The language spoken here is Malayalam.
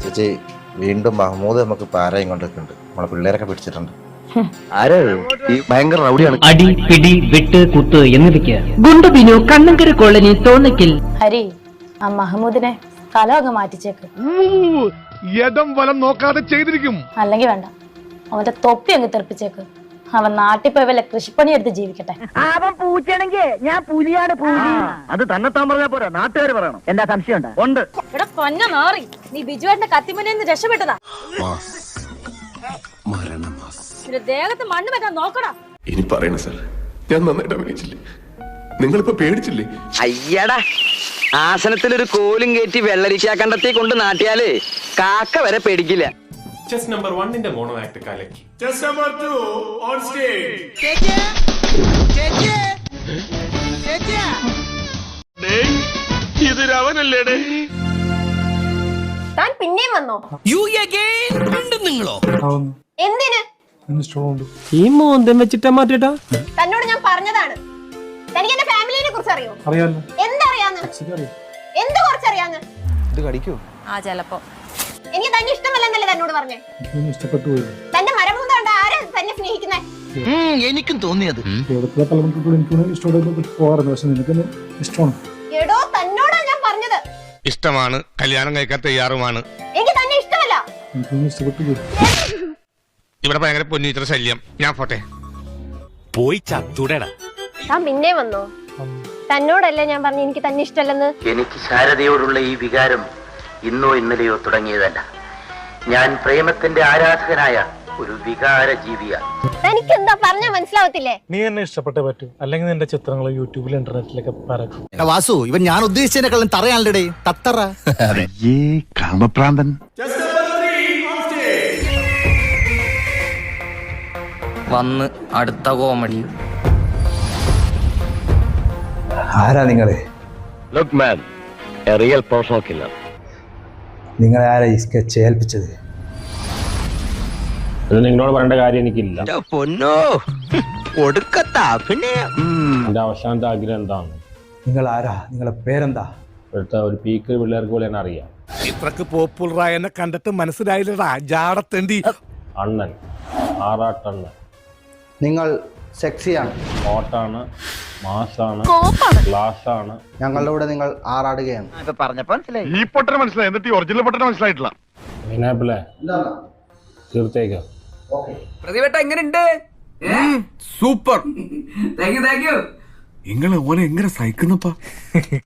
ചേച്ചി വീണ്ടും മഹമ്മൂദ് നമുക്ക് പാരയും കൊണ്ടൊക്കെയുണ്ട്. നമ്മളെ പിള്ളേരൊക്കെ പിടിച്ചിട്ടുണ്ട്. ഭയങ്കര റൗഡിയാണ്. അടി പിടി വെട്ട് കുത്ത് എന്നിവയ്ക്ക് ഗുണ്ടബിനു കണ്ണങ്കര കോളനി തോന്നയ്ക്കൽ. ഹരി, ആ മഹമ്മൂദിനെ സ്ഥലം അങ്ങ് മാറ്റിച്ചേക്ക്. യദം വലം നോക്കാതെ ചെയ്തിരിക്കും. അല്ലെങ്കിൽ വേണ്ട, അവന്റെ തൊപ്പി അങ്ങ് തെറിപ്പിച്ചേക്ക്. അവൻ നാട്ടിൽ പോയി വല്ല കൃഷിപ്പണി എടുത്ത് ജീവിക്കട്ടെ. അവൻ പൂച്ചയാണെങ്കിൽ ഞാൻ പുലിയാണ് പുലി. അത് തന്നെത്താൻ പറഞ്ഞാ പോരാ, നാട്ടുകാർ പറയണം. എന്താ സംശയം ഉണ്ട്? ഇവിടെ പൊന്ന മാറി നീ ബിജുവേട്ടന്റെ കത്തിമുന്നിൽ രക്ഷപ്പെട്ടതാ. ദേഹത്ത് മണ്ണ് പറ്റാൻ നോക്കടാ. ഇനി പറയണ സാർ, ഞാൻ നന്നായിട്ട് അഭിനയിച്ചില്ലേ? നിങ്ങളിപ്പോ പേടിച്ചില്ലേ? അയ്യടാ, ആസനത്തിലൊരു കോലും കയറ്റി വെള്ളരിക്കാ കണ്ടത്തി കൊണ്ട് നാട്ടിയാലേ കാക്ക വരെ പേടിക്കില്ല. ചെസ് നമ്പർ 1 മോണോ ആക്ട് കലക്കി. Chess number 2 on stage. ഇത് രാവനല്ലേടേ? താൻ പിന്നെയും വന്നോ? നിങ്ങളോ എന്തിന്? ഈ മോന്തം വെച്ചിട്ടാ മാറ്റിട്ടാ? തന്നോട് ഞാൻ പറഞ്ഞതാണ്. തനിക്ക് എന്റെ ഫാമിലിനെ കുറിച്ച് അറിയോ? എന്തറിയാന്ന്? എന്ത് കുറച്ചറിയാന്ന്? ചെലപ്പോ എനിക്ക് തന്നെ ഇഷ്ടമല്ലെന്നല്ലേ തന്നോട് പറഞ്ഞേ? തന്റെ മരമൂന്ന് കണ്ട ആരാ തന്നെ സ്നേഹിക്കുന്നേ? എനിക്കും തോന്നിയത് എടോ, തന്നോടാ ഞാൻ പറഞ്ഞത്. ഇഷ്ടമാണ്, കല്യാണം കഴിക്കാൻ തയ്യാറുമാണ്. എനിക്ക് തന്നെ ഇഷ്ടമല്ല. ഇവിടെ ഭയങ്കര പൊന്നീറ്റർ ശല്യം. ഞാൻ പോട്ടെ. പോയി ചത്തുടടാ. താൻ പിന്നെ വന്നോ? തന്നോടല്ലേ ഞാൻ പറഞ്ഞു എനിക്ക് തന്നെ ഇഷ്ടമല്ലെന്ന്? എനിക്ക് ശാരദയോടുള്ള ഈ വികാരം ഇന്നോ ഇന്നലെയോ തുടങ്ങിയതല്ല. ഞാൻ പ്രേമത്തിന്റെ ആരാധകനായ ഒരു വികാര ജീവിയാണ്. തനിക്ക് എന്താ പറഞ്ഞാ മനസ്സിലാവത്തില്ലേ? നീ എന്നെ ഇഷ്ടപ്പെട്ടേ പറ്റൂ, അല്ലെങ്കിൽ നിന്റെ ചിത്രങ്ങൾ യൂട്യൂബിൽ ഇന്റർനെറ്റിലൊക്കെ പരക്കും. വാസു, ഇവൻ ഞാൻ ഉദ്ദേശിച്ചതിനെക്കാളും തറയാണല്ലേ തത്തറ. കാമപ്രാന്തൻ. വന്ന് അടുത്ത കോമഡി. ആരാ നിങ്ങള്? Look man, A real professional killer. നിങ്ങളെ ആരാ ഈ സ്കെച്ച് ഏൽപ്പിച്ചത്? നിങ്ങളോട് പറയേണ്ട കാര്യം എനിക്കില്ല. പൊന്നോ, ഒടുക്കത്ത അഭിനയം. എന്റെ അവസാനത്തെ ആഗ്രഹം എന്താണ്? നിങ്ങൾ ആരാ? നിങ്ങളെ പേരെന്താ? ഇവിടുത്തെ ഒരു പീക്ക് പിള്ളേർക്ക് പോലെ തന്നെ അറിയാം. ഇത്രക്ക് പോപ്പുലറായ എന്നെ കണ്ടിട്ട് മനസ്സിലായില്ലടാ ജാടത്തേണ്ടി. അണ്ണൻ, ആറാട്ടണ്ണൻ. നിങ്ങൾ സെക്സിയാണ്, ഹോട്ടാണ്, മാസാണ്, ക്ലാസ്സാണ്. ഞങ്ങളുടെ കൂടെ നിങ്ങൾ ആറാടുകയാണ്. പറഞ്ഞപ്പോ മനസ്സിലായി. ഈ പൊട്ടനെ മനസ്സിലായി, എന്നിട്ട് ഒറിജിനൽ പൊട്ടനെ മനസ്സിലായിട്ടില്ല. മീനാപ്പിളെ തീർത്തേക്കോ? പ്രതിവേട്ട എങ്ങനെയുണ്ട്? സൂപ്പർ. Thank you. നിങ്ങളെ ഓനെ എങ്ങനെ സഹിക്കുന്നപ്പാ?